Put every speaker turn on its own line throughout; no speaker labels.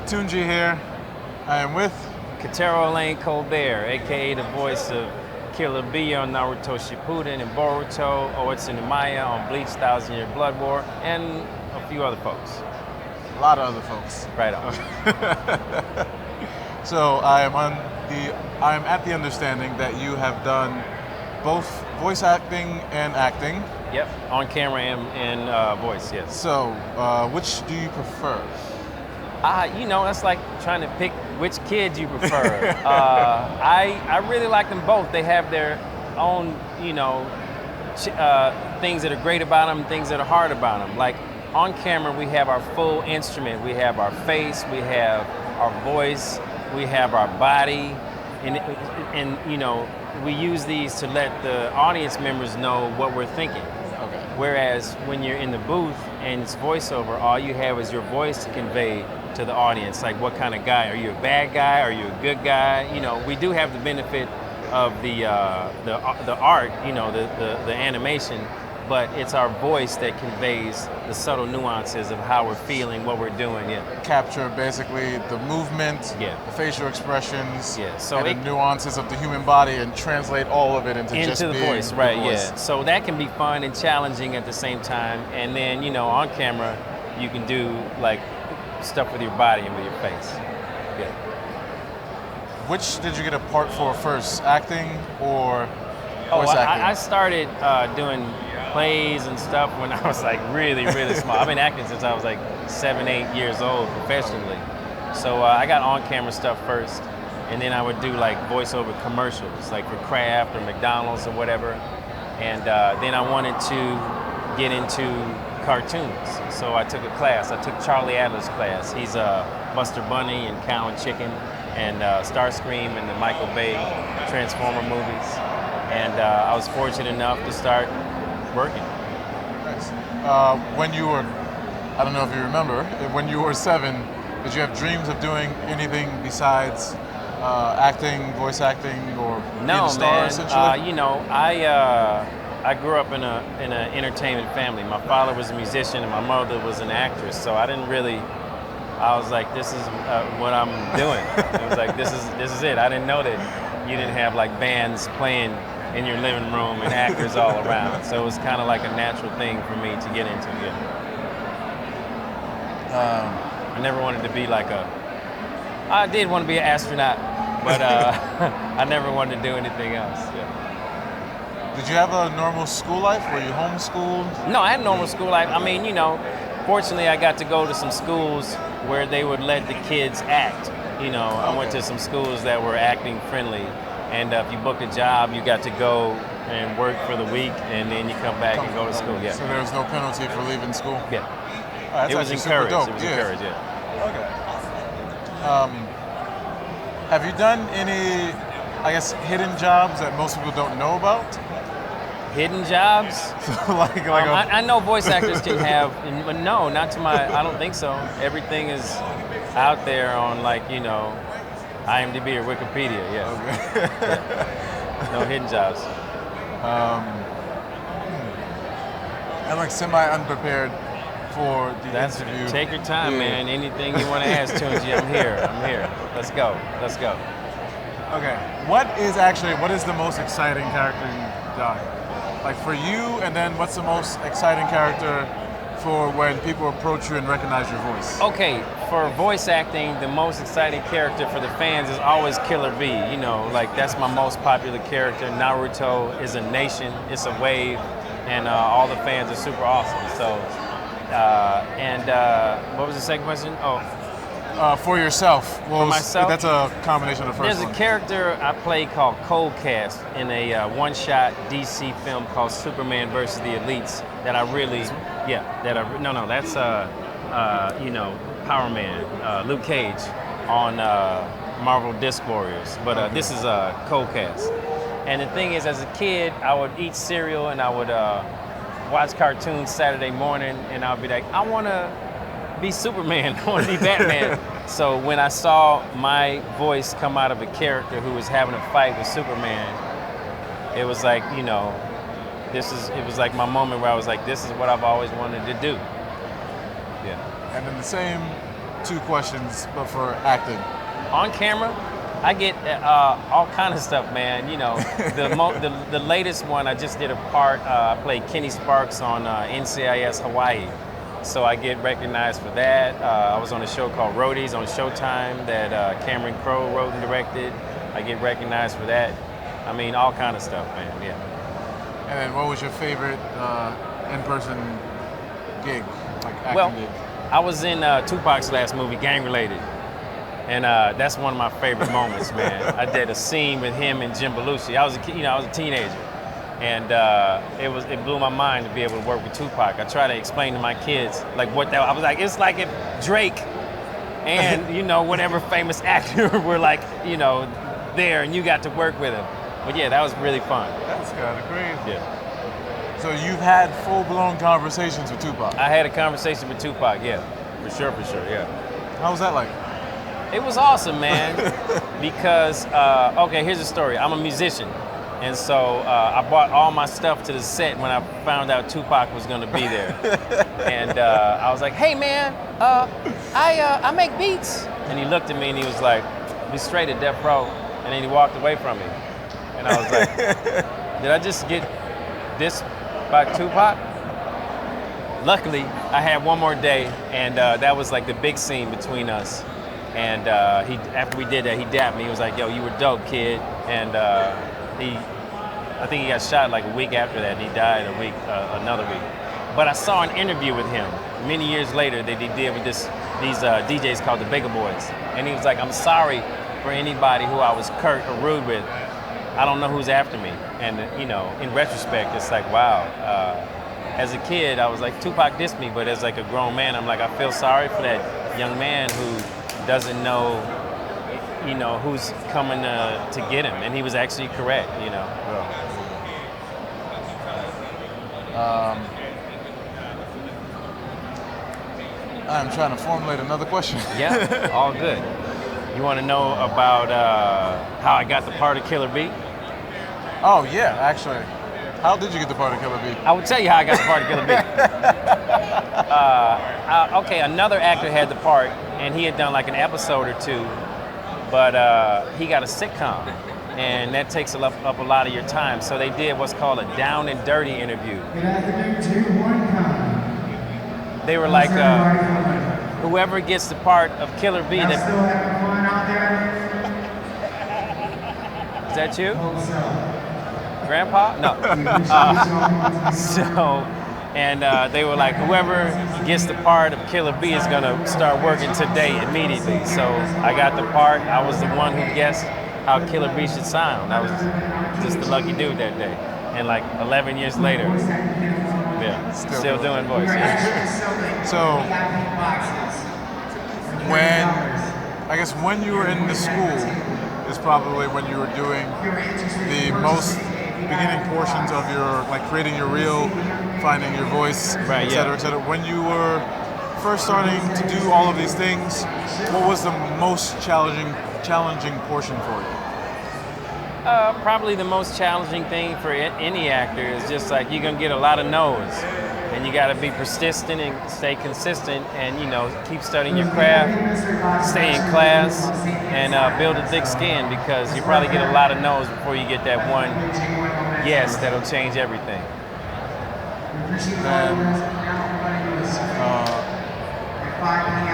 Tunji here. I am with
Catero Colbert, aka the voice of Killer B on Naruto Shippuden and Boruto, Oetsu Maya on Bleach, Thousand Year Blood War, and a few other folks.
a lot of other folks.
Right on.
So I am at the understanding that you have done both voice acting and acting.
Yep, on camera and voice, yes.
So which do you prefer?
That's like trying to pick which kid you prefer. I really like them both. They have their own, things that are great about them, things that are hard about them. Like on camera, we have our full instrument. We have our face, we have our voice, we have our body, and we use these to let the audience members know what we're thinking.
Okay.
Whereas when you're in the booth and it's voiceover, all you have is your voice to convey to the audience, like what kind of guy. Are you a bad guy? Are you a good guy? We do have the benefit of the art, the animation, but it's our voice that conveys the subtle nuances of how we're feeling, what we're doing. Yeah.
Capture basically the movement, the facial expressions,
so
and the nuances of the human body, and translate all of it into just
the
being
voice, right?
the voice.
Yeah. So that can be fun and challenging at the same time. And then on camera, you can do like stuff with your body and with your face. Yeah.
Which did you get a part for first, acting or voice acting?
I started doing plays and stuff when I was like really, really small. I've been acting since I was like 7, 8 years old professionally. So I got on-camera stuff first, and then I would do like voiceover commercials, like for Kraft or McDonald's or whatever. And then I wanted to get into cartoons. So I took a class. I took Charlie Adler's class. He's Buster Bunny and Cow and Chicken and Starscream and the Michael Bay Transformer movies. And I was fortunate enough to start working.
Nice. When you were, I don't know if you remember, when you were 7, did you have dreams of doing anything besides acting, voice acting, or being a star, essentially?
I grew up in an entertainment family. My father was a musician and my mother was an actress. So I was like, this is what I'm doing. It was like, this is it. I didn't know that you didn't have like bands playing in your living room and actors all around. So it was kind of like a natural thing for me to get into. I never wanted to be I did want to be an astronaut, but I never wanted to do anything else. Yeah.
Did you have a normal school life? Were you homeschooled?
No, I had a normal school life. I mean, fortunately I got to go to some schools where they would let the kids act. I went to some schools that were acting friendly. And if you booked a job, you got to go and work for the week, and then you come back and go to school. Yeah.
So there was no penalty for leaving school?
Yeah.
Oh,
it was encouraged.
Dope.
It was encouraged, yeah.
Okay. Have you done any, hidden jobs that most people don't know about?
Hidden jobs? I know voice actors can have, but no, not to I don't think so. Everything is out there on IMDb or Wikipedia, yes.
Okay.
Yeah. No hidden jobs.
I'm semi-unprepared for the interview.
Take your time, man. Anything you want to ask, Tunji, I'm here. Let's go.
Okay. What is the most exciting character you've done? Like for you, and then what's the most exciting character for when people approach you and recognize your voice?
Okay, for voice acting, the most exciting character for the fans is always Killer B. That's my most popular character. Naruto is a nation, it's a wave, and all the fans are super awesome. So, what was the second question?
For yourself.
For myself?
That's a combination of the first
There's
one.
a character I play called Coldcast in a one-shot DC film called Superman vs. the Elites that I really, that's Power Man, Luke Cage on Marvel Disc Warriors. But this is Coldcast. And the thing is, as a kid, I would eat cereal and I would watch cartoons Saturday morning, and I would be like, I want to be Superman, I want to be Batman. So when I saw my voice come out of a character who was having a fight with Superman, it was like, it was like my moment where I was like, this is what I've always wanted to do. Yeah.
And in the same two questions, but for acting.
On camera, I get all kind of stuff, man. You know, the latest one, I just did a part. I played Kenny Sparks on NCIS Hawaii. So I get recognized for that. I was on a show called Roadies on Showtime that Cameron Crowe wrote and directed. I get recognized for that. I mean, all kind of stuff, man, yeah.
And then what was your favorite in-person gig, like acting
Well,
gig?
I was in Tupac's last movie, Gang Related. And that's one of my favorite moments, man. I did a scene with him and Jim Belushi. I was a teenager. And it blew my mind to be able to work with Tupac. I try to explain to my kids like what that. I was like, it's like if Drake and whatever famous actor were like there, and you got to work with him. But yeah, that was really fun.
That's kind of crazy.
Yeah.
So you've had full-blown conversations with Tupac.
I had a conversation with Tupac. Yeah, for sure. Yeah.
How was that like?
It was awesome, man. Because okay, here's the story. I'm a musician. And so I brought all my stuff to the set when I found out Tupac was going to be there. And I was like, hey, man, I make beats. And he looked at me and he was like, be straight at Death Row. And then he walked away from me. And I was like, did I just get dissed by Tupac? Luckily, I had one more day, and that was like the big scene between us. And after we did that, he dapped me. He was like, yo, you were dope, kid. And I think he got shot like a week after that, and he died another week. But I saw an interview with him many years later that he did with these DJs called the Bigger Boys. And he was like, I'm sorry for anybody who I was curt or rude with. I don't know who's after me. And in retrospect, it's like, wow. As a kid, I was like, Tupac dissed me, but as like a grown man, I'm like, I feel sorry for that young man who doesn't know who's coming to get him, and he was actually correct,
Yeah. I'm trying to formulate another question.
Yeah, all good. You want to know about how I got the part of Killer B?
Oh yeah, actually. How did you get the part of Killer B?
I will tell you how I got the part of Killer B. Okay, another actor had the part, and he had done like an episode or two, but he got a sitcom, and that takes up a lot of your time. So they did what's called a down and dirty interview. They were like, whoever gets the part of Killer B. Is that you? Grandpa? No. They were like, whoever gets the part of Killer B is gonna start working today immediately. So I got the part. I was the one who guessed how Killer B should sound. I was just the lucky dude that day. And like 11 years later, yeah, still doing voice. Yeah.
So when you were in the school is probably when you were doing the most beginning portions of your, like creating your reel, finding your voice,
right,
et cetera, et cetera. When you were first starting to do all of these things, what was the most challenging portion for you?
Probably the most challenging thing for any actor is just like you're gonna get a lot of no's, and you got to be persistent and stay consistent, and keep studying your craft, stay in class, and build a thick skin, because you probably get a lot of no's before you get that one yes that'll change everything.
Then,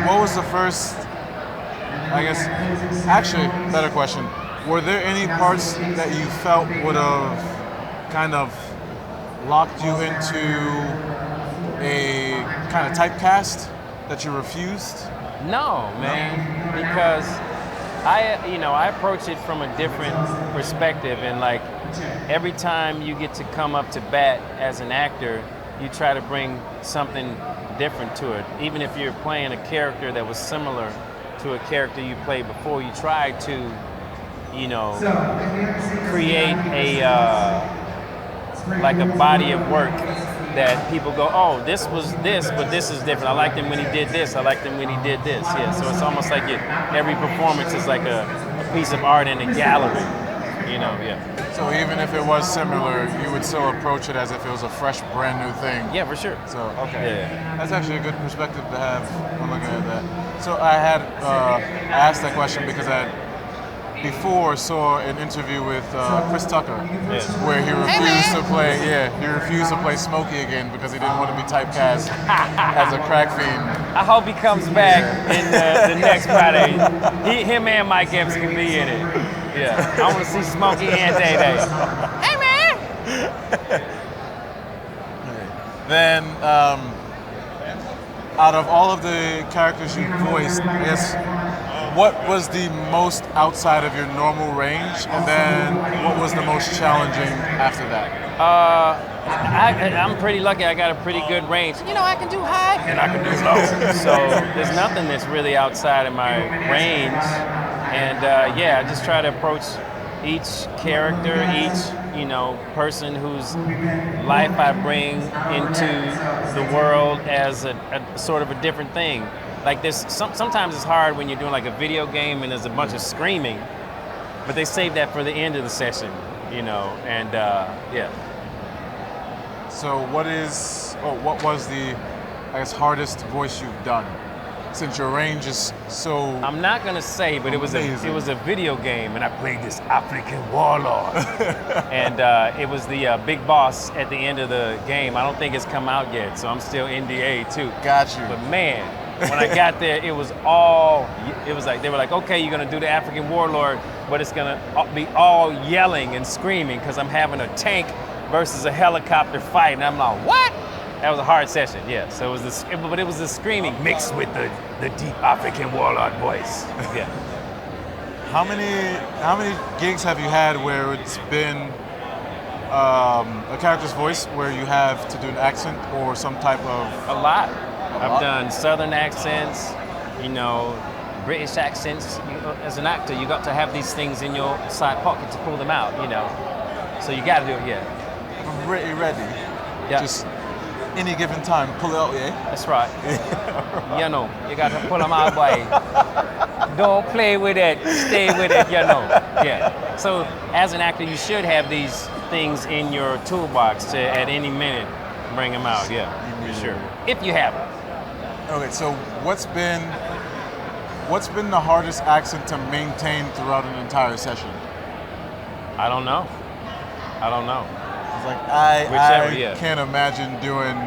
what was the first? I guess, actually, better question. Were there any parts that you felt would have kind of locked you into a kind of typecast that you refused?
No, man, because I approach it from a different perspective, and like every time you get to come up to bat as an actor, you try to bring something different to it. Even if you're playing a character that was similar to a character you played before, you try to create like a body of work that people go, oh, this was this, but this is different. I liked him when he did this. I liked him when he did this. Yeah, so it's almost like every performance is like a piece of art in a gallery. Yeah.
So even if it was similar, you would still approach it as if it was a fresh, brand new thing.
Yeah, for sure.
So, okay.
Yeah.
That's actually a good perspective to have when looking at that. So I had asked that question because I before saw an interview with Chris Tucker where he refused to play. Yeah, he refused to play Smokey again because he didn't want to be typecast as a crack fiend.
I hope he comes back in the next Friday. Him and Mike Epps can be in it. Yeah, I want to see Smokey and Day Day. Hey man.
Then, out of all of the characters you voiced, I guess, what was the most outside of your normal range, and then what was the most challenging after that?
I'm pretty lucky. I got a pretty good range. You know, I can do high and I can do low. So there's nothing that's really outside of my range. And yeah, I just try to approach each character, each person whose life I bring into the world as a sort of a different thing. Like this, sometimes it's hard when you're doing like a video game and there's a bunch of screaming, but they save that for the end of the session, and yeah.
So what was the, I guess, hardest voice you've done? Since your range is so
I'm not gonna say, but it was a video game, and I played this African warlord, and it was the big boss at the end of the game. I don't think it's come out yet, so I'm still NDA too.
Got you.
But man, when I got there, it was like they were like, okay, you're gonna do the African warlord, but it's gonna be all yelling and screaming because I'm having a tank versus a helicopter fight, and I'm like, what? That was a hard session, yeah. So it was the screaming mixed with the deep African warlord voice. Yeah.
How many gigs have you had where it's been a character's voice where you have to do an accent or some type of?
A lot. I've done Southern accents, British accents. As an actor, you got to have these things in your side pocket to pull them out, So you got to do it, yeah.
I'm ready.
Yeah.
Just any given time, pull it out, yeah?
That's right. You got to pull them out, boy. Don't play with it. Stay with it, Yeah. So as an actor, you should have these things in your toolbox to, at any minute, bring them out, yeah, for sure. If you have them.
Okay, so what's been the hardest accent to maintain throughout an entire session?
I don't know.
It's like I can't imagine doing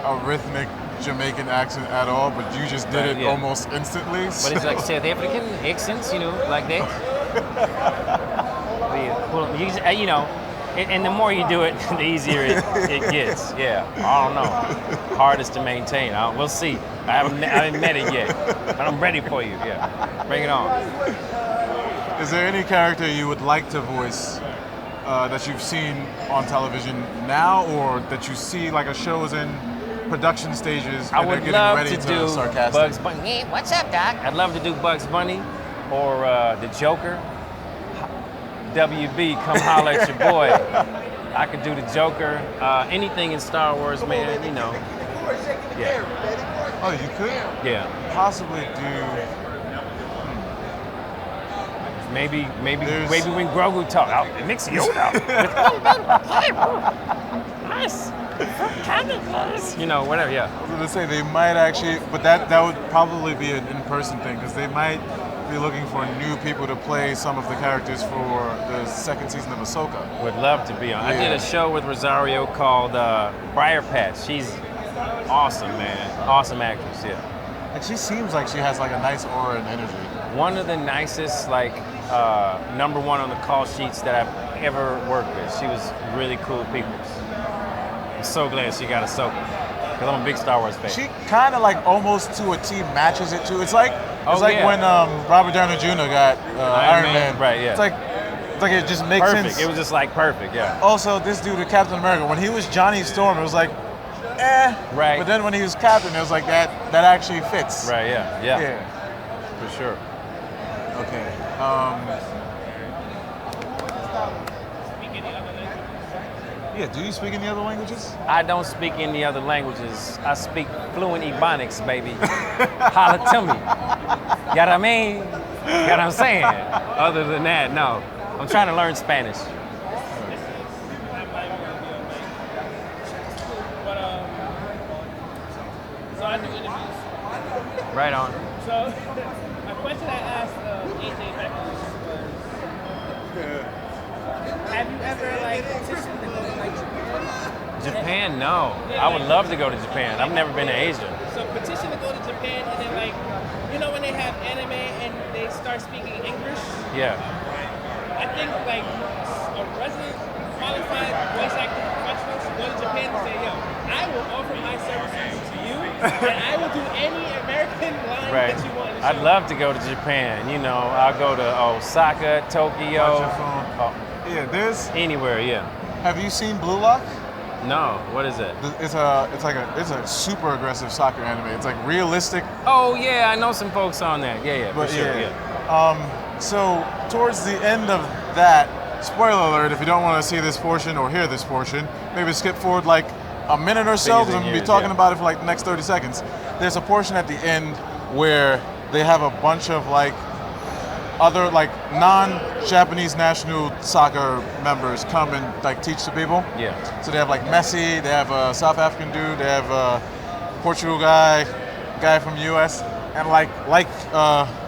a rhythmic Jamaican accent at all, but you just did it almost instantly.
But it's like South African accents, like that. And the more you do it, the easier it gets. Yeah, I don't know. Hardest to maintain. We'll see. I haven't met it yet, but I'm ready for you. Yeah, bring it on.
Is there any character you would like to voice that you've seen on television now, or that you see like a show is in production stages and they're getting ready to do sarcastic?
Bugs Bunny. Hey, what's up, Doc? I'd love to do Bugs Bunny or the Joker. WB, come holler at your boy. I could do the Joker. Anything in Star Wars, man, Yeah.
Oh, you could?
Yeah.
Possibly do.
Maybe when Grogu talk, I'll mix Yoda nice. Whatever, yeah.
I was gonna say they might actually, but that would probably be an in-person thing because they might be looking for new people to play some of the characters for the second season of Ahsoka.
Would love to be on. Yeah. I did a show with Rosario called Briar Patch. She's awesome, man. Awesome actress, yeah.
And she seems like she has like a nice aura and energy.
One of the nicest, number one on the call sheets that I've ever worked with. She was really cool people. I'm so glad she got Ahsoka, because I'm a big Star Wars fan.
She kind of almost to a T matches it too. It's like when Robert Downey Jr. got Iron Man.
Right, yeah.
It's like it just makes
perfect.
sense.
It was just perfect, yeah.
Also, this dude, Captain America, when he was Johnny Storm, it was like,
Right.
But then when he was Captain, it was like that actually fits.
Right, yeah. For sure.
Okay. Do you speak any other languages?
I don't speak any other languages. I speak fluent Ebonics, baby. Holla to me. You know what I mean? You know what I'm saying? Other than that, no. I'm trying to learn Spanish. Right on.
So, a question I asked AJ back was, have you ever like petitioned to go to like Japan?
Japan, no. I would love to go to Japan. I've never been to Asia.
So petition to go to Japan, and then like, you know when they have anime and they start speaking English?
Yeah.
I think like a resident qualified voice acting professional should go to Japan and say, yo, I will offer my services to you, and I will do any American line
Right.
that you want. In the
I'd
show.
love to go to Japan. You know, I'll go to Osaka, Tokyo,
Watch your phone. Yeah, there's.
anywhere. Yeah.
Have you seen Blue Lock?
No. What is it?
It's a super aggressive soccer anime. It's like realistic,
Oh yeah, I know some folks on that. Yeah, yeah, for
but
sure.
yeah. So towards the end of that, spoiler alert, if you don't want to see this portion or hear this portion, maybe skip forward like a minute or so, because I'm going to be talking about it for like the next 30 seconds. There's a portion at the end where they have a bunch of like other like non-Japanese national soccer members come and like teach the people.
Yeah.
So they have like Messi, they have a South African dude, they have a Portugal guy from US, and like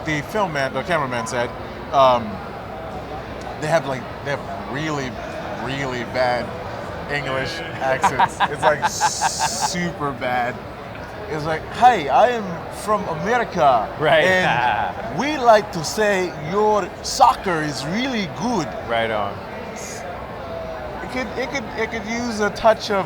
the cameraman said, they have really bad English accents. It's like super bad. It's like, hey, I am from America,
Right.
and we like to say your soccer is really good.
Right on.
It could use a touch of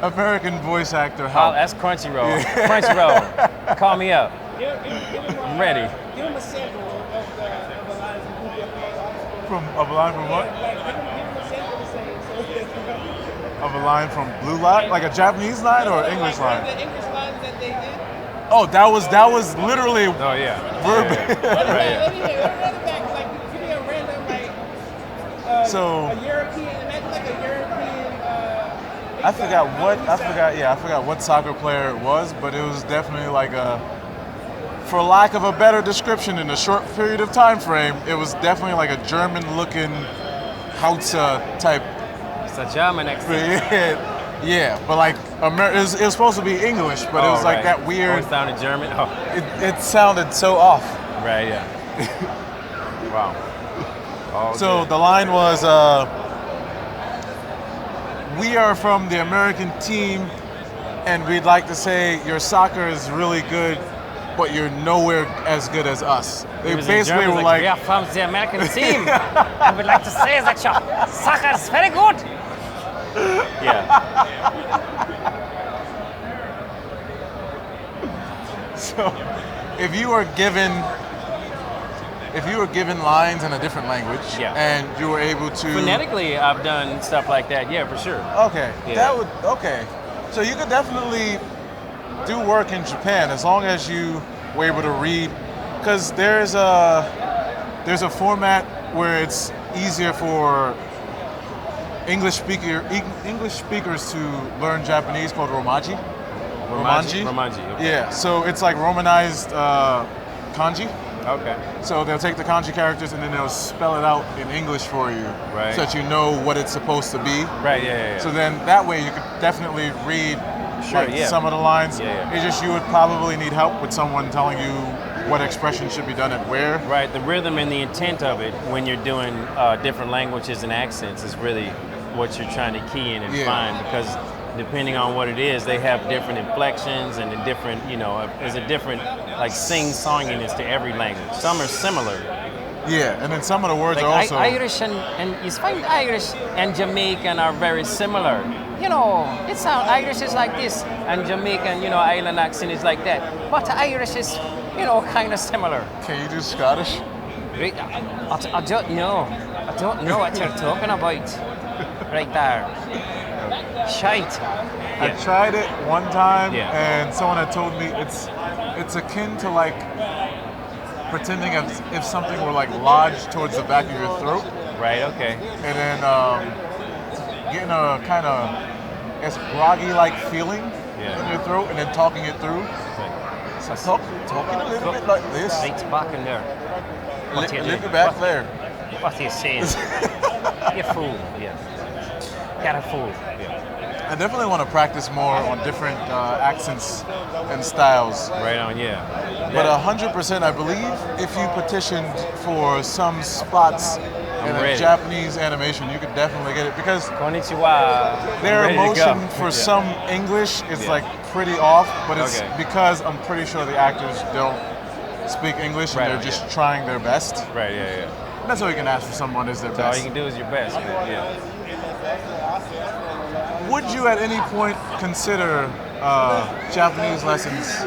American voice actor
Oh,
help.
that's Crunchyroll. Crunchyroll. Call me up.
Give him
I'm ready.
Give him a sample of the lines and who they
From a line from what?
Like, give him a sample to say.
Of a line from Blue Lock, like a Japanese line or English
Like,
line?
the English lines that they did.
Oh, that was literally
Oh yeah.
verbatim.
Right.
Let me hear it back. Like, give me a random, like,
So-
a European, imagine like a European.
I forgot what soccer player it was, but it was definitely like for lack of a better description in a short period of time frame, it was definitely like a German-looking Hausa type.
It's a German accent.
Yeah, but like it was supposed to be English, but it was like that
Oh,
weird.
it sounded German. Oh,
It sounded so off.
right. Yeah. Wow. All
So
good.
the line was, "We are from the American team, and we'd like to say your soccer is really good, but you're nowhere as good as us." They
He was in
basically
German,
were
like,
like,
we are from the American team. I would like to say that your soccer is very good. Yeah.
so if you were given lines in a different language,
Yeah.
and you were able to
Phonetically, I've done stuff like that. Yeah, for sure.
Okay,
Yeah.
okay. So you could definitely do work in Japan as long as you were able to read, because there's a format where it's easier for English speakers to learn Japanese called Romaji.
Romanji. Okay.
Yeah, so it's like romanized kanji.
Okay.
So they'll take the kanji characters and then they'll spell it out in English for you,
Right.
so that you know what it's supposed to be.
Right. Yeah.
So then that way you could definitely read
Sure,
like,
yeah.
some of the lines.
Yeah.
It's just you would probably need help with someone telling you what expression should be done at where.
Right. The rhythm and the intent of it when you're doing different languages and accents is really what you're trying to key in and
Yeah.
find, because depending on what it is, they have different inflections and a different, there's a different like sing-songiness to every language. Some are similar.
Yeah, and then some of the words
Like
are also.
Irish and you find Irish and Jamaican are very similar. It sounds Irish is like this, and Jamaican, island accent is like that. But Irish is, kind of similar.
Can you do Scottish?
I don't know. I don't know what you're talking about. Right there. Shite.
I tried it one time,
Yeah.
and someone had told me it's akin to like pretending as if something were like lodged towards the back of your throat,
Right. Okay.
and then getting a kind of groggy-like feeling
Yeah.
in your throat, and then talking it through. So talking a little bit like this.
Right back in there. What you
Lift
do?
it back
What-
there.
What are you saying? You fool. Yeah. You're a fool. Yeah.
I definitely want to practice more on different accents and styles.
Right on, yeah.
But 100%, I believe, if you petitioned for some spots in a
ready.
Japanese animation, you could definitely get it because
Konnichiwa.
their
I'm ready to go.
emotion for
Yeah.
some English is
Yeah.
like pretty off, but it's
Okay.
because I'm pretty sure the actors don't speak English and
Right,
they're just trying their best.
Right, yeah.
That's all you can ask for someone is their
So all
best.
you can do is your best, man. Yeah.
Would you at any point consider Japanese lessons?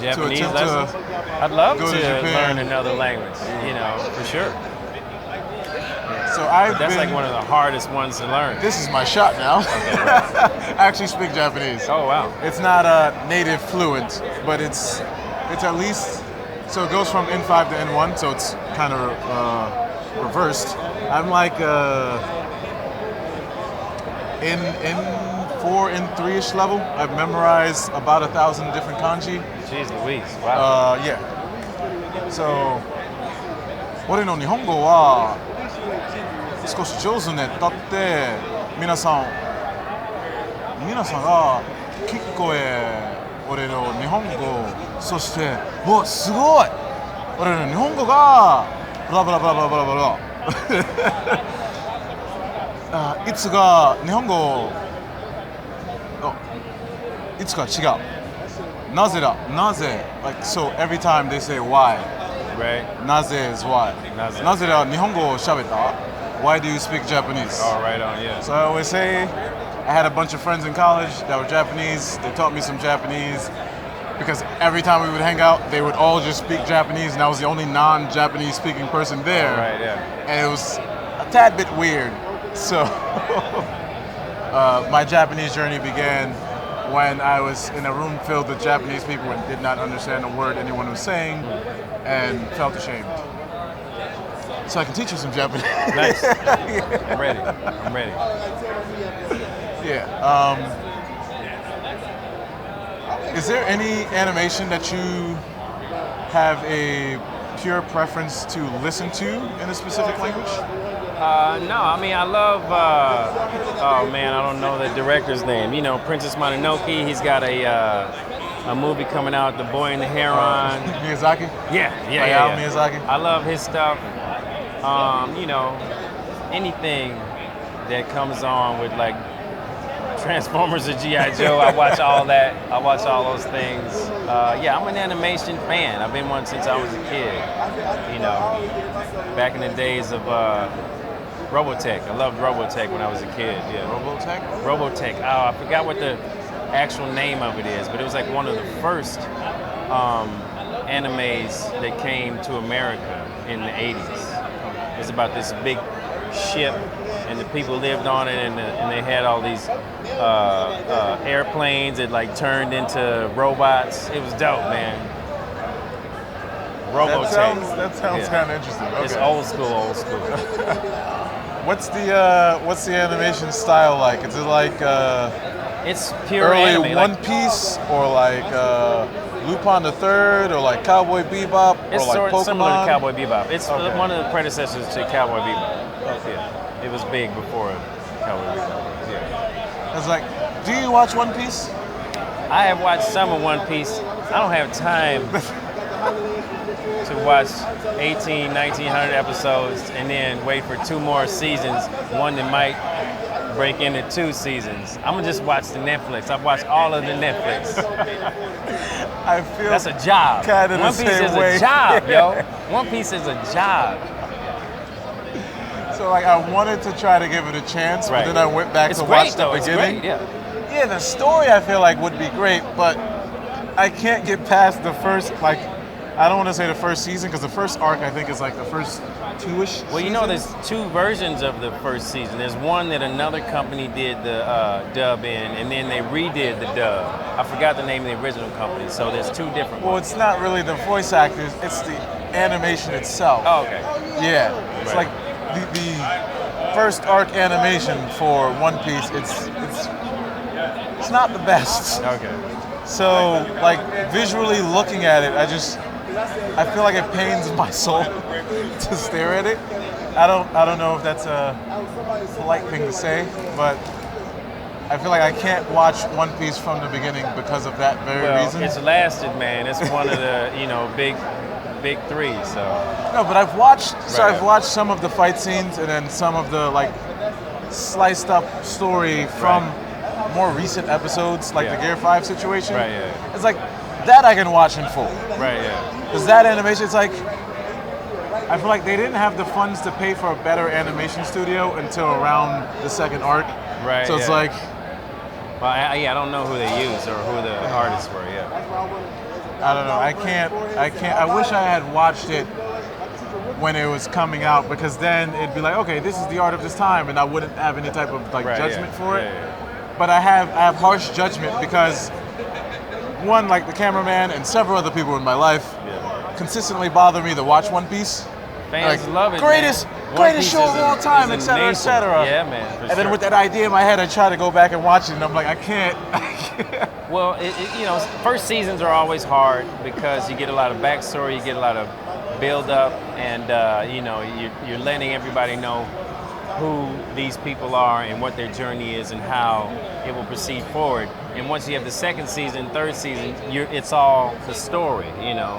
Japanese
attempt
lessons? I'd love
go
to
to Japan.
learn another language, for sure.
So I've
That's
been,
like one of the hardest ones to learn.
this is my shot now. I actually speak Japanese.
Oh, wow.
It's not native fluent, but it's at least, so it goes from N5 to N1, so it's kind of reversed. I'm like in N4, N3-ish level. I've memorized about 1,000 different kanji.
Jeez Louise. Wow.
Yeah. So, 俺の日本語は少し上手ね。だって皆さんが聞こえ俺の日本語そしておすごい俺の日本語がブラブラブラブラブラブラあいつが日本語あいつか違うなぜだなぜ like so every time they say why
Right.
なぜ is why なぜだ日本語を喋った why do you speak Japanese
Oh, right on, yeah.
so I always say I had a bunch of friends in college that were Japanese. They taught me some Japanese because every time we would hang out, they would all just speak Japanese, and I was the only non-Japanese speaking person there.
Right, yeah.
And it was a tad bit weird. So my Japanese journey began when I was in a room filled with Japanese people and did not understand a word anyone was saying and felt ashamed. So I can teach you some Japanese.
Nice. I'm ready. I'm ready.
Yeah. Is there any animation that you have a pure preference to listen to in a specific language?
No, I mean, I love, oh man, I don't know the director's name. You know, Princess Mononoke, he's got a movie coming out, The Boy and the Heron.
Miyazaki?
Yeah.
Hayao Miyazaki?
I love his stuff. You know, anything that comes on with like Transformers or G.I. Joe, I watch all that. I watch all those things. Yeah, I'm an animation fan. I've been one since I was a kid. You know, back in the days of Robotech. I loved Robotech when I was a kid. Yeah. Robotech. Oh, I forgot what the actual name of it is, but it was like one of the first animes that came to America in the 80s. It was about this big ship, and the people lived on it, and they had all these airplanes that like turned into robots. It was dope, man. Robotech.
That sounds kind of interesting. Okay.
It's old school.
What's the animation style like? Is it like
It's pure
early
anime.
One
like,
Piece or like Lupin the Third or like Cowboy Bebop
it's
or like
sort of
Pokemon?
similar to Cowboy Bebop. It's
Okay.
one of the predecessors to Cowboy Bebop. Yeah, it was big before Cowboy Bebop. Yeah.
It's like, do you watch One Piece?
I have watched some of One Piece. I don't have time to watch 1900 episodes and then wait for 2 more seasons, one that might break into 2 seasons. I'm gonna just watch the Netflix. I've watched all of the Netflix.
I feel
That's a job.
kinda the
One Piece
same
is
way.
a job, yo. One Piece is a job.
So like I wanted to try to give it a chance,
Right.
but then I went back
It's
to
great
watch the
though. It's
beginning.
great. Yeah.
Yeah, the story I feel like would be great, but I can't get past the first, like, I don't want to say the first season because the first arc I think is like the first 2-ish.
Well, you know,
seasons.
there's 2 versions of the first season. There's one that another company did the dub in, and then they redid the dub. I forgot the name of the original company, so there's 2 different
Well,
ones.
it's not really the voice actors; it's the animation itself.
Oh, okay.
Yeah, it's
Right.
like the first arc animation for One Piece. It's not the best.
Okay.
So like visually looking at it, I feel like it pains my soul to stare at it. I don't know if that's a polite thing to say, but I feel like I can't watch One Piece from the beginning because of that very reason.
It's lasted, man. It's one of the big three. So
No, but I've watched. So
Right.
I've watched some of the fight scenes and then some of the like sliced up story from more recent episodes, like the
Yeah.
Gear 5 situation.
Right, yeah.
It's like that I can watch in full.
right, yeah,
Because that animation, it's like I feel like they didn't have the funds to pay for a better animation studio until around the second arc.
right.
So it's
yeah.
like
Well, I don't know who they used or who the artists were. Yeah.
I don't know. I can't. I wish I had watched it when it was coming out because then it'd be like, okay, this is the art of this time, and I wouldn't have any type of like
Right,
judgment
yeah.
for it.
Yeah,
But I have harsh judgment because one, like the cameraman and several other people in my life,
yeah.
consistently bother me to watch One Piece.
Fans
Like,
love it.
greatest-
man. One
greatest
Piece
show
is
of all time,
is
et cetera, et
nation.
cetera.
Yeah, man. For
And then
sure.
with that idea in my head, I try to go back and watch it, and I'm like, I can't.
Well, first seasons are always hard because you get a lot of backstory, you get a lot of build up, and you're letting everybody know who these people are and what their journey is and how it will proceed forward. And once you have the second season, third season, it's all the story,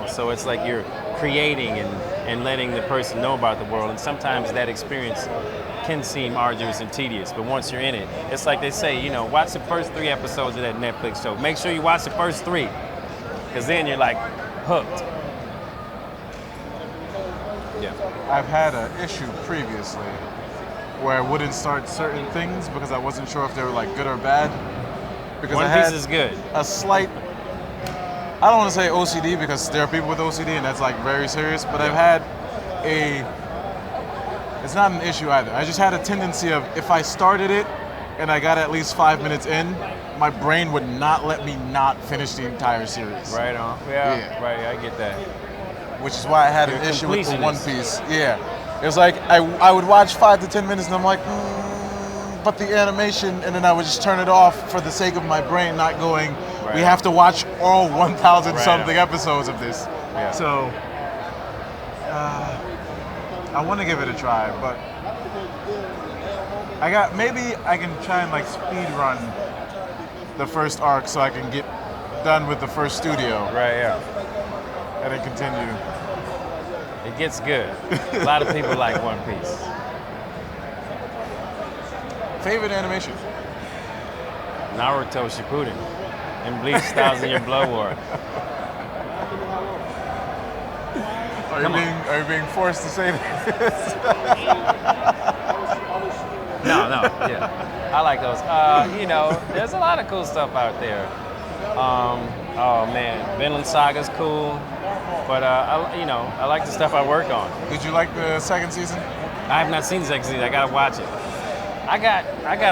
So it's like you're creating and letting the person know about the world. And sometimes that experience can seem arduous and tedious, but once you're in it, it's like they say, watch the first 3 episodes of that Netflix show. Make sure you watch the first 3, because then you're like hooked. Yeah.
I've had an issue previously where I wouldn't start certain things because I wasn't sure if they were like good or bad. Because
One
I had
Piece is good.
a slight, I don't want to say OCD because there are people with OCD and that's like very serious, but I've had it's not an issue either. I just had a tendency of if I started it and I got at least 5 minutes in, my brain would not let me not finish the entire series.
Right on. Yeah.
Yeah.
Right. I get that.
Which is why I had
You're
an issue with the
completionist.
One Piece. Yeah. It was like I would watch 5 to 10 minutes and I'm like, but the animation, and then I would just turn it off for the sake of my brain not going,
Right.
we have to watch all 1,000
Right.
something episodes of this.
Yeah.
So, I want to give it a try, but maybe I can try and like speed run the first arc so I can get done with the first studio
Right. Yeah.
and then continue.
It gets good. A lot of people like One Piece.
Favorite animation?
Naruto Shippuden and Bleach Thousand Year Blood War.
Are you being forced to say this?
No, yeah. I like those. There's a lot of cool stuff out there. Oh man, Vinland Saga's cool, but I like the stuff I work on.
Did you like the second season?
I have not seen the second season. I gotta watch it. I got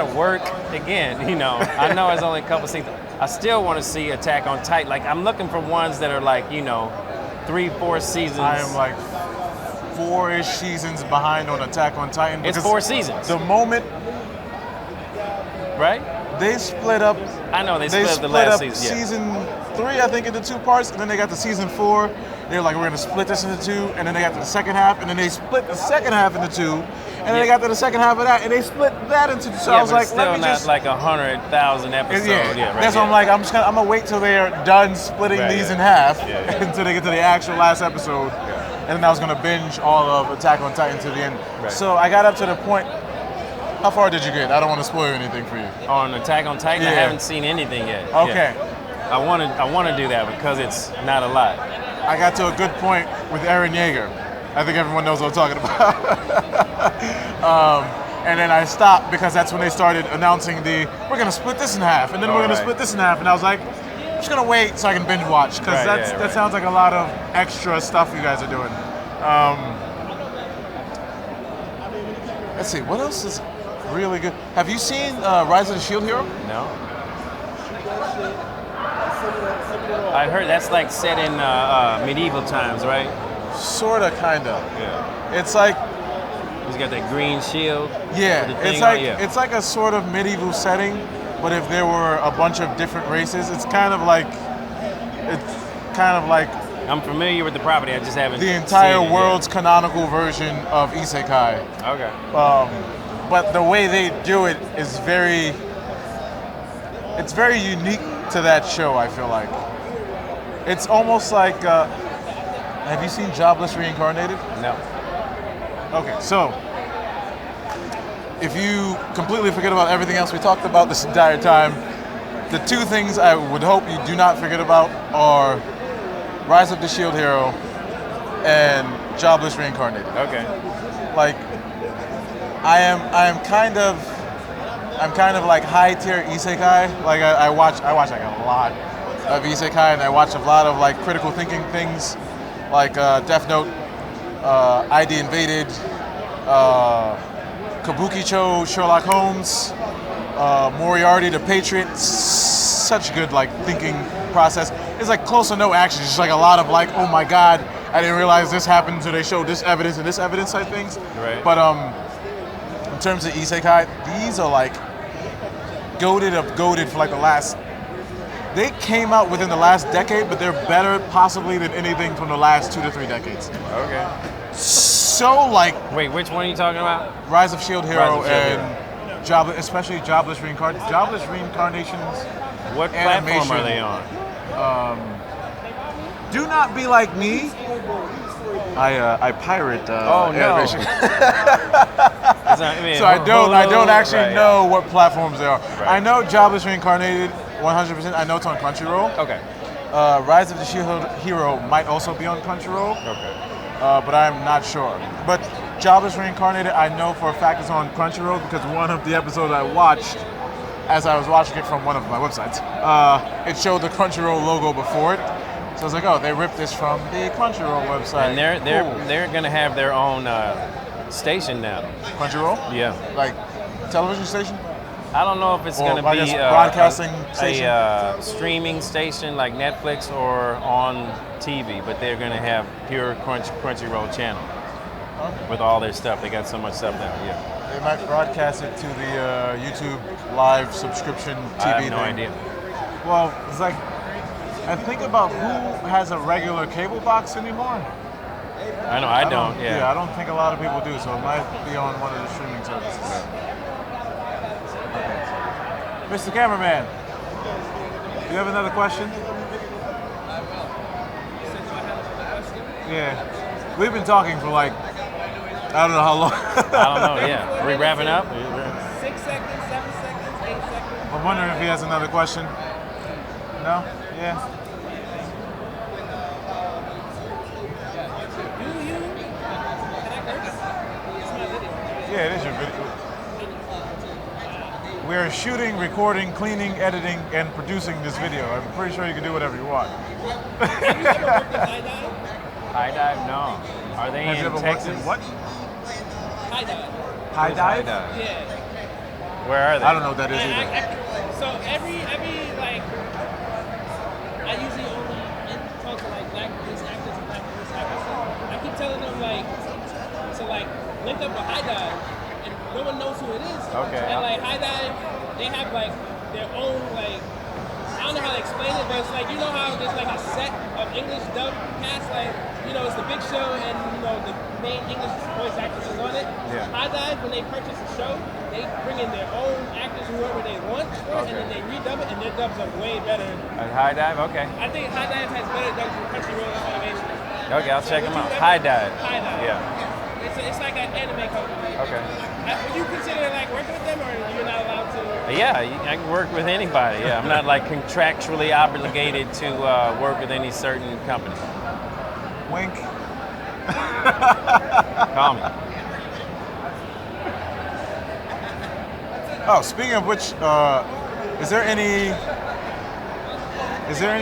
to work again. I know it's only a couple seasons. I still want to see Attack on Titan. Like I'm looking for ones that are like 3-4 seasons.
I am like 4-ish seasons behind on Attack on Titan.
It's
because
4 seasons,
The moment
right?
they split up,
I know they split up the last
up
season. Yeah.
season 3, I think, into 2 parts, and then they got to season 4. They're like, we're gonna split this into 2, and then they got to the second half, and then they split the second half into 2, and then they got to the second half of that, and they split that into 2. So I was
but
like,
it's still
let me
not
just
like 100,000 episodes.
Yeah,
right.
that's what I'm like. I'm gonna wait till they're done splitting
Right,
these
yeah.
in half
Yeah.
until they get to the actual last episode, and then I was gonna binge all of Attack on Titan to the end.
Right.
So I got up to the point. How far did you get? I don't want to spoil anything for you.
On Attack on Titan, I
Yeah.
haven't seen anything yet.
Okay,
Yeah. I want to do that because it's not a lot.
I got to a good point with Eren Yeager. I think everyone knows what I'm talking about. And then I stopped because that's when they started announcing we're gonna split this in half, and then we're gonna
Right.
split this in half, and I was like, I'm just gonna wait so I can binge watch because
Right,
that
right.
sounds like a lot of extra stuff you guys are doing. Let's see, what else is really good? Have you seen Rise of the Shield Hero?
No. I heard that's like set in medieval times, right?
Sorta, kinda.
Yeah.
It's like,
He's got that green shield.
yeah,
with the
it's
thing
like
on, yeah.
it's like a sort of medieval setting, but if there were a bunch of different races, it's kind of like
I'm familiar with the property. I just haven't
the entire
seen it
world's canonical version of isekai.
yet. Okay.
But the way they do it is very it's very unique to that show. I feel like it's almost like. Have you seen Jobless Reincarnated?
No.
Okay, so if you completely forget about everything else we talked about this entire time, the two things I would hope you do not forget about are Rise of the Shield Hero and Jobless Reincarnated.
Okay.
Like, I'm kind of like high tier isekai. Like I watch like a lot of isekai, and I watch a lot of like critical thinking things, like Death Note, ID Invaded, Kabukicho, Sherlock Holmes, Moriarty the Patriot. Such good like thinking process. It's like close to no action. It's just like a lot of like, oh my god, I didn't realize this happened, so they showed this evidence and this evidence type things.
Right.
But in terms of isekai, these are like goated for like the last. They came out within the last decade, but they're better possibly than anything from the last 2 to 3 decades.
Okay.
So like
Wait, which one are you talking about?
Rise of Shield Hero
Rise of Shield
and Jobless, especially Jobless Reincarnations.
What platform
Animation.
are they on?
Do not be like me. I pirate
Oh, no.
animation.
It's not-
So I don't actually
Right,
know what platforms they are.
Right.
I know Jobless Reincarnated 100%. I know it's on Crunchyroll.
Okay.
Rise of the Shield Hero might also be on Crunchyroll,
Okay.
but I'm not sure. But Jobless Reincarnated, I know for a fact it's on Crunchyroll because one of the episodes I watched, as I was watching it from one of my websites, it showed the Crunchyroll logo before it. So I was like, oh, they ripped this from the Crunchyroll website.
And
Cool.
they're gonna have their own station now.
Crunchyroll?
Yeah.
Like television station?
I don't know if it's
Or,
gonna
I
be
guess, broadcasting
a
station?
streaming station like Netflix or on TV, but they're gonna have pure Crunchyroll channel
Okay.
with all their stuff. They got so much stuff now. Yeah.
They might broadcast it to the YouTube live subscription TV
I have
thing.
no idea.
Well, it's like, I think about who has a regular cable box anymore.
I know. I don't.
I don't think a lot of people do, so it might be on one of the streaming services. Mr. Cameraman, do you have another question? Yeah. We've been talking for like, I don't know how long.
I don't know. Yeah. Are we wrapping up?
6 seconds, 7 seconds, 8 seconds.
I'm wondering if he has another question. No? Yeah. Yeah, it is your video. We're shooting, recording, cleaning, editing, and producing this video. I'm pretty sure you can do whatever you want.
High dive? No. Are they
Have you
in
ever
Texas?
worked in what?
High dive.
High dive?
Yeah.
Where are they?
I don't know what that is either.
So every like, I usually only talk to like black police actors and black police actors. I keep telling them like, to like link up with High Dive, and no one knows who it is.
Okay.
And like High Dive, they have like their own like, I don't know how to explain it, but it's like, you know how there's like a set of English dub cast, like, you know, it's the big show and, you know, the main English voice actors is on it.
Yeah.
High Dive, when they purchase a show, they bring in their own actors, whoever they want, for it, and then they redub it, and their dubs are way better.
At High dive? Okay.
I think High Dive has better dubs than Crunchyroll Animation.
Okay, I'll check them
Would
out.
you
High
ever-
dive.
High Dive.
Yeah.
It's like an anime company.
Okay.
Would you consider like working with them, or you're not allowed to?
Yeah, I can work with anybody. Yeah, I'm not like contractually obligated to work with any certain company.
Wink.
Call me.
Oh, speaking of which, is there any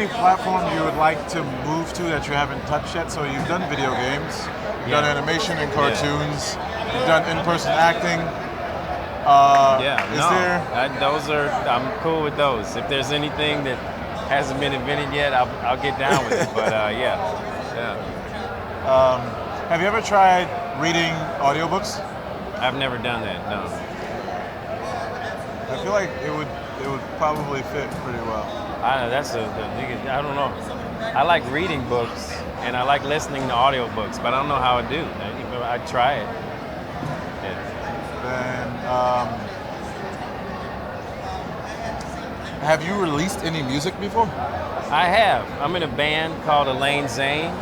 platform you would like to move to that you haven't touched yet? So you've done video games, you've done animation and cartoons, you've done in-person acting. I'm cool with those. If there's anything that hasn't been invented yet, I'll get down with it. But yeah. Have you ever tried reading audiobooks?
I've never done that. No.
I feel like it would probably fit pretty well.
I don't know. I like reading books and I like listening to audiobooks, but I don't know how I do. I'd try it. Yeah.
Then Have you released any music before?
I have. I'm in a band called Elaine Zane.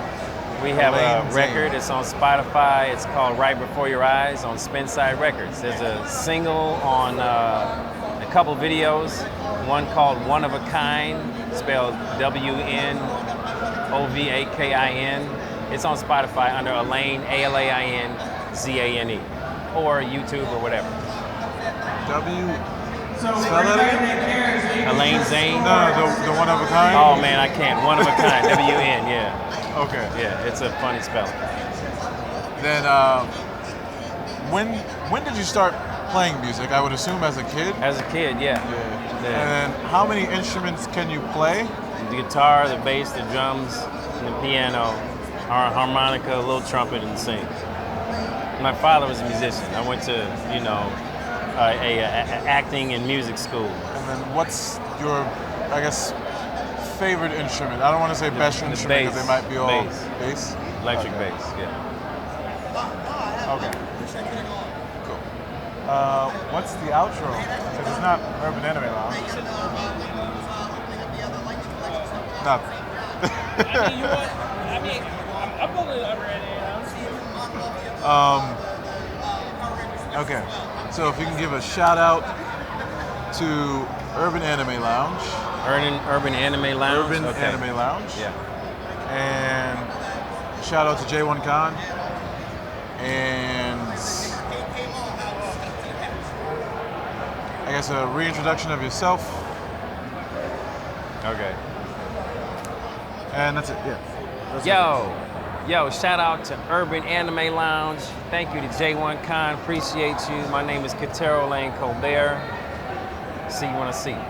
We have
Elaine
a
Zane.
record. It's on Spotify. It's called Right Before Your Eyes on Spinside Records. There's a single on a couple videos. One called One of a Kind, spelled WNOVAKIN. It's on Spotify under Elaine, ALAINZANE, or YouTube or whatever.
Spell that again?
Elaine Zane.
No, the one of a kind?
Oh man, I can't. One of a kind. WN. Yeah.
Okay.
Yeah. It's a funny spelling.
Then, when did you start playing music? I would assume as a kid?
As a kid, yeah.
And then how many instruments can you play?
The guitar, the bass, the drums, and the piano, harmonica, a little trumpet, and sing. My father was a musician. I went to, a acting and music school.
And then what's your, I guess, favorite instrument? I don't want to say best instrument because they might be all bass.
Electric bass, yeah.
Okay. Cool. What's the outro? Because it's not Urban Anime Lounge. Nothing.
I'm going to Urban Anime Lounge.
Okay. So if you can give a shout out to Urban Anime Lounge.
Urban Anime Lounge?
Urban Anime Lounge.
Yeah.
And shout out to J1 Khan. And I guess a reintroduction of yourself.
Okay.
And that's it, yeah. That's
Yo, shout out to Urban Anime Lounge. Thank you to J1 Khan. Appreciate you. My name is Catero Colbert. See you when I see you.